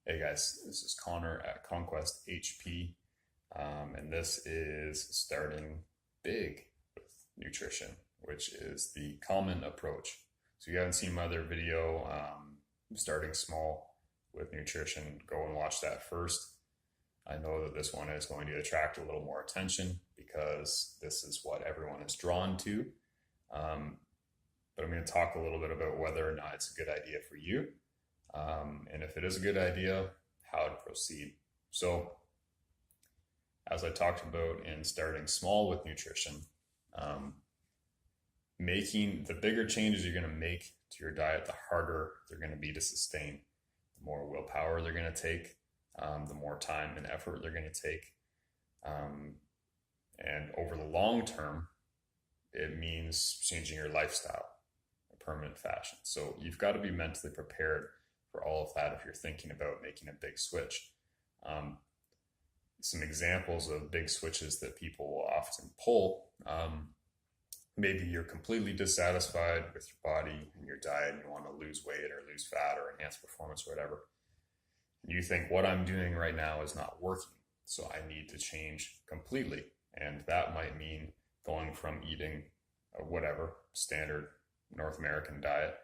Hey guys, this is Connor at Conquest HP, and this is starting big with nutrition, which is the common approach. So, if you haven't seen my other video, starting small with nutrition, go and watch that first. I know that this one is going to attract a little more attention because this is what everyone is drawn to. Um, but I'm going to talk a little bit about whether or not it's a good idea for you, and if it is a good idea, how to proceed. So, as I talked about in starting small with nutrition, um, making the bigger changes you're going to make to your diet, the harder they're going to be to sustain. The more willpower they're going to take, the more time and effort they're going to take. Um, and over the long term, it means changing your lifestyle in a permanent fashion. So you've got to be mentally prepared for all of that if you're thinking about making a big switch. Um, some examples of big switches that people will often pull. Maybe you're completely dissatisfied with your body and your diet and you want to lose weight or lose fat or enhance performance or whatever. You think what I'm doing right now is not working, so I need to change completely. And that might mean going from eating a whatever standard North American diet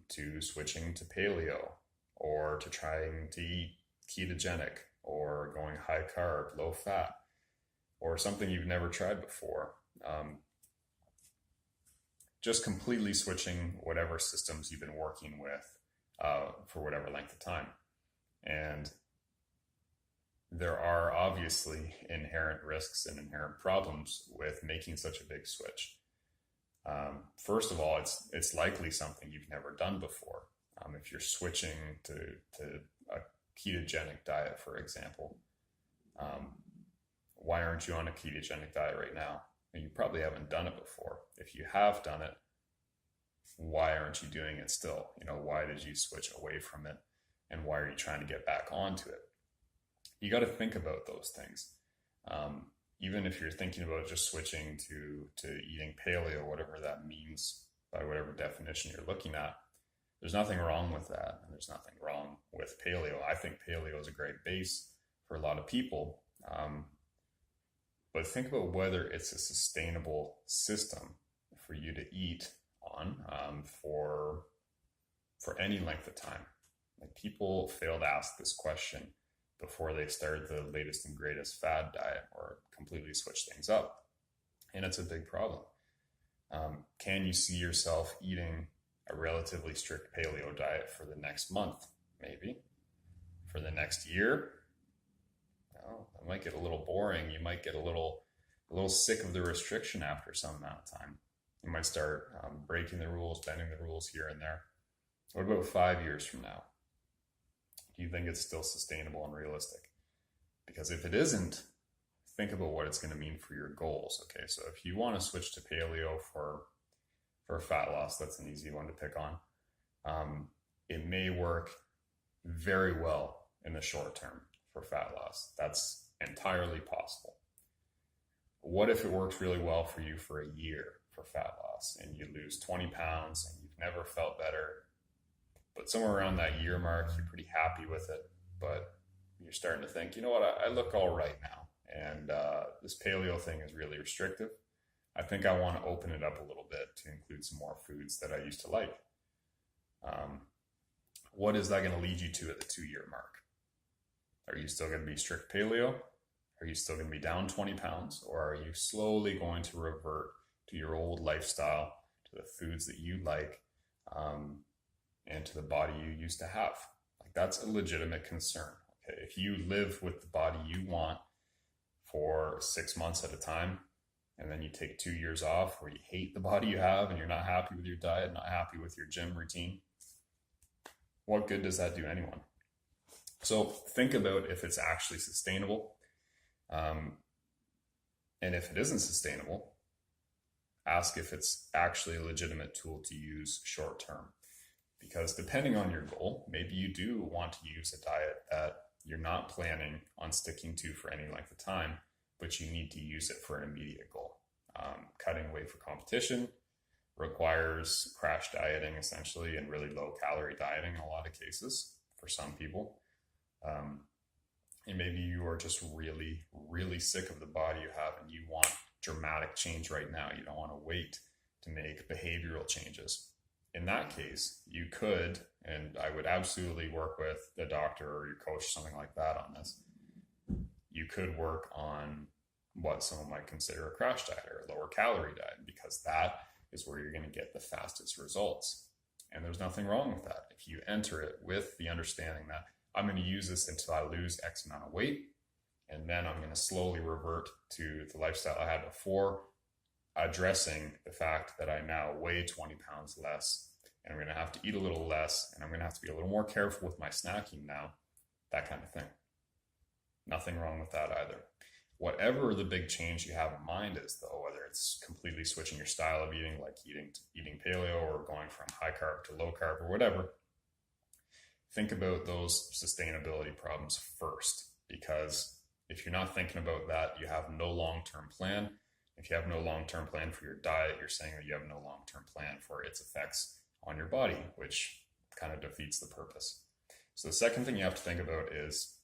to switching to paleo, or to trying to eat ketogenic, or going high carb, low fat, or something you've never tried before. Just completely switching whatever systems you've been working with for whatever length of time. And there are obviously inherent risks and inherent problems with making such a big switch. First of all, it's likely something you've never done before. If you're switching to a ketogenic diet, for example, why aren't you on a ketogenic diet right now? And you probably haven't done it before. If you have done it, why aren't you doing it still? Why did you switch away from it? And why are you trying to get back onto it? You got to think about those things. Even if you're thinking about just switching to eating paleo, whatever that means by whatever definition you're looking at, there's nothing wrong with that. And there's nothing wrong with paleo. I think paleo is a great base for a lot of people. But think about whether it's a sustainable system for you to eat on for any length of time. Like, people fail to ask this question before they start the latest and greatest fad diet or completely switch things up. And it's a big problem. Can you see yourself eating a relatively strict paleo diet for the next month? Maybe. For the next year? No, that might get a little boring. You might get a little sick of the restriction after some amount of time. You might start breaking the rules, bending the rules here and there. What about 5 years from now? Do you think it's still sustainable and realistic? Because if it isn't, think about what it's going to mean for your goals. Okay, so if you want to switch to paleo for fat loss, that's an easy one to pick on. It may work very well in the short term for fat loss. That's entirely possible. What if it works really well for you for a year for fat loss and you lose 20 pounds and you've never felt better? But somewhere around that year mark, you're pretty happy with it, but you're starting to think, you know what, I look all right now. And this paleo thing is really restrictive. I think I want to open it up a little bit to include some more foods that I used to like. What is that going to lead you to at the 2-year mark? Are you still going to be strict paleo? Are you still going to be down 20 pounds? Or are you slowly going to revert to your old lifestyle, to the foods that you like, and to the body you used to have? Like, that's a legitimate concern. Okay, if you live with the body you want for 6 months at a time, and then you take 2 years off where you hate the body you have and you're not happy with your diet, not happy with your gym routine, what good does that do anyone? So think about if it's actually sustainable. And if it isn't sustainable, ask if it's actually a legitimate tool to use short term. Because depending on your goal, maybe you do want to use a diet that you're not planning on sticking to for any length of time, but you need to use it for an immediate goal. Cutting weight for competition requires crash dieting, essentially, and really low calorie dieting in a lot of cases for some people. And maybe you are just really, really sick of the body you have and you want dramatic change right now. You don't want to wait to make behavioral changes. In that case, you could, and I would absolutely work with the doctor or your coach, something like that on this. You could work on what someone might consider a crash diet or a lower calorie diet, because that is where you're going to get the fastest results. And there's nothing wrong with that. If you enter it with the understanding that I'm going to use this until I lose X amount of weight, and then I'm going to slowly revert to the lifestyle I had before, addressing the fact that I now weigh 20 pounds less, and I'm going to have to eat a little less, and I'm going to have to be a little more careful with my snacking now, that kind of thing. Nothing wrong with that either. Whatever the big change you have in mind is, though, whether it's completely switching your style of eating, like eating paleo, or going from high carb to low carb, or whatever, think about those sustainability problems first, because if you're not thinking about that, you have no long-term plan. If you have no long-term plan for your diet, you're saying that you have no long-term plan for its effects on your body, which kind of defeats the purpose. So the second thing you have to think about is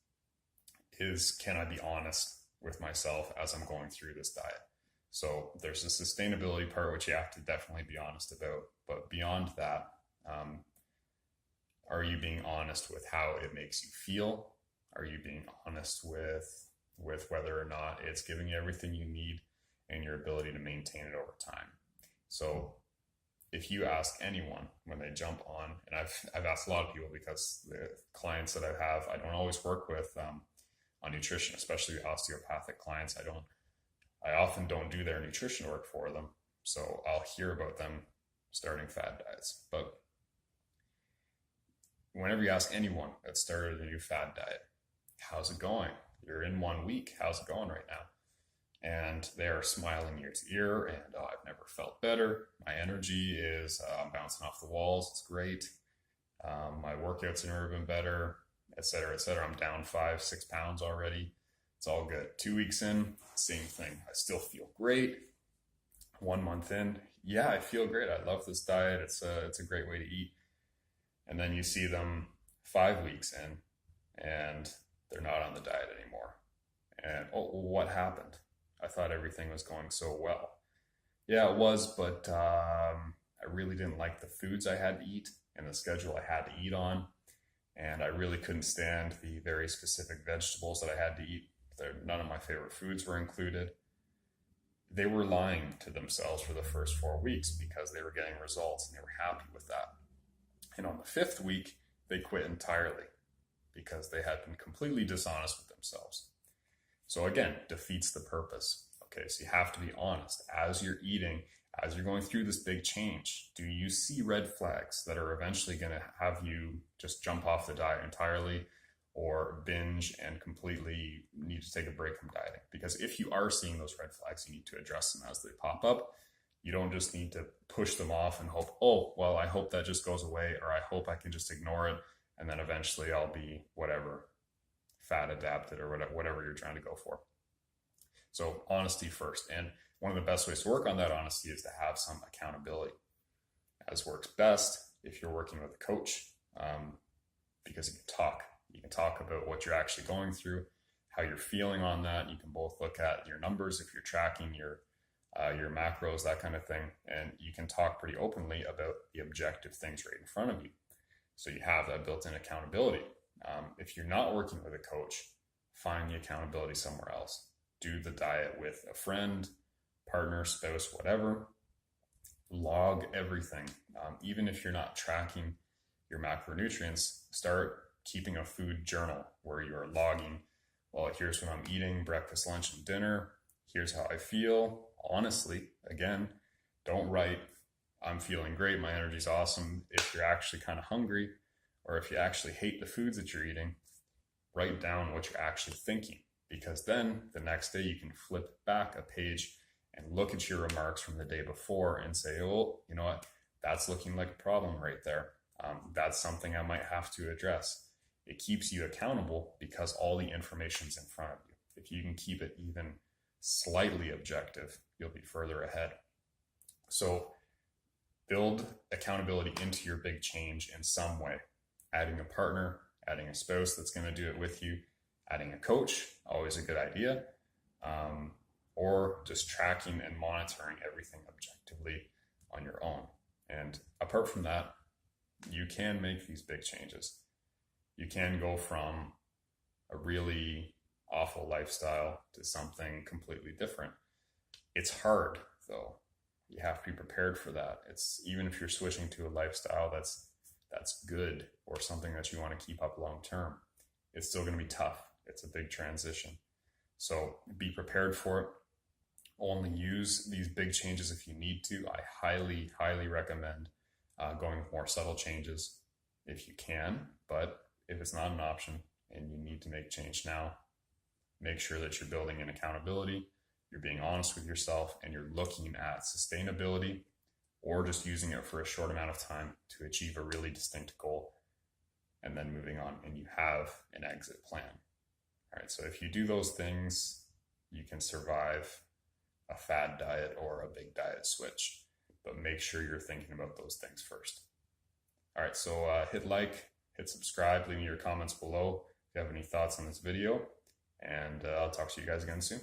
can I be honest with myself as I'm going through this diet? So there's a sustainability part, which you have to definitely be honest about. But beyond that, are you being honest with how it makes you feel? Are you being honest with whether or not it's giving you everything you need and your ability to maintain it over time? So if you ask anyone when they jump on, and I've asked a lot of people, because the clients that I have, I don't always work with on nutrition, especially osteopathic clients. I often don't do their nutrition work for them. So I'll hear about them starting fad diets. But whenever you ask anyone that started a new fad diet, how's it going? You're in 1 week. How's it going right now? And they're smiling ear to ear, and I've never felt better. My energy is bouncing off the walls. It's great. My workouts have never been better, et cetera, et cetera. I'm down 5-6 pounds already. It's all good. 2 weeks in, same thing. I still feel great. 1 month in, yeah, I feel great. I love this diet. It's a great way to eat. And then you see them 5 weeks in, and they're not on the diet anymore. And what happened? I thought everything was going so well. Yeah, it was, but I really didn't like the foods I had to eat and the schedule I had to eat on. And I really couldn't stand the very specific vegetables that I had to eat. None of my favorite foods were included. They were lying to themselves for the first 4 weeks because they were getting results and they were happy with that. And on the 5th week, they quit entirely because they had been completely dishonest with themselves. So again, defeats the purpose. Okay, so you have to be honest. As you're eating, as you're going through this big change, do you see red flags that are eventually going to have you just jump off the diet entirely or binge and completely need to take a break from dieting? Because if you are seeing those red flags, you need to address them as they pop up. You don't just need to push them off and hope, oh, well, I hope that just goes away, or I hope I can just ignore it, and then eventually I'll be whatever, fat adapted, or whatever you're trying to go for. So honesty first. And one of the best ways to work on that honesty is to have some accountability, as works best if you're working with a coach, because you can talk. You can talk about what you're actually going through, how you're feeling on that. You can both look at your numbers if you're tracking your macros, that kind of thing. And you can talk pretty openly about the objective things right in front of you. So you have that built-in accountability. If you're not working with a coach, find the accountability somewhere else. Do the diet with a friend, partner, spouse, whatever. Log everything. Even if you're not tracking your macronutrients, start keeping a food journal where you're logging, well, here's what I'm eating, breakfast, lunch, and dinner. Here's how I feel. Honestly, again, don't write, I'm feeling great, my energy's awesome. If you're actually kind of hungry, or if you actually hate the foods that you're eating, write down what you're actually thinking. Because then the next day you can flip back a page and look at your remarks from the day before and say, oh, you know what, that's looking like a problem right there. That's something I might have to address. It keeps you accountable because all the information's in front of you. If you can keep it even slightly objective, you'll be further ahead. So build accountability into your big change in some way. Adding a partner, adding a spouse that's going to do it with you, adding a coach, always a good idea, or just tracking and monitoring everything objectively on your own. And apart from that, you can make these big changes. You can go from a really awful lifestyle to something completely different. It's hard, though. You have to be prepared for that. It's even if you're switching to a lifestyle that's good or something that you want to keep up long term, it's still going to be tough. It's a big transition. So be prepared for it. Only use these big changes if you need to. I highly, highly recommend going with more subtle changes if you can. But if it's not an option and you need to make change now, make sure that you're building in accountability, you're being honest with yourself, and you're looking at sustainability or just using it for a short amount of time to achieve a really distinct goal and then moving on, and you have an exit plan. All right, so if you do those things, you can survive a fad diet or a big diet switch, but make sure you're thinking about those things first. All right, so hit like, hit subscribe, leave me your comments below if you have any thoughts on this video, and I'll talk to you guys again soon.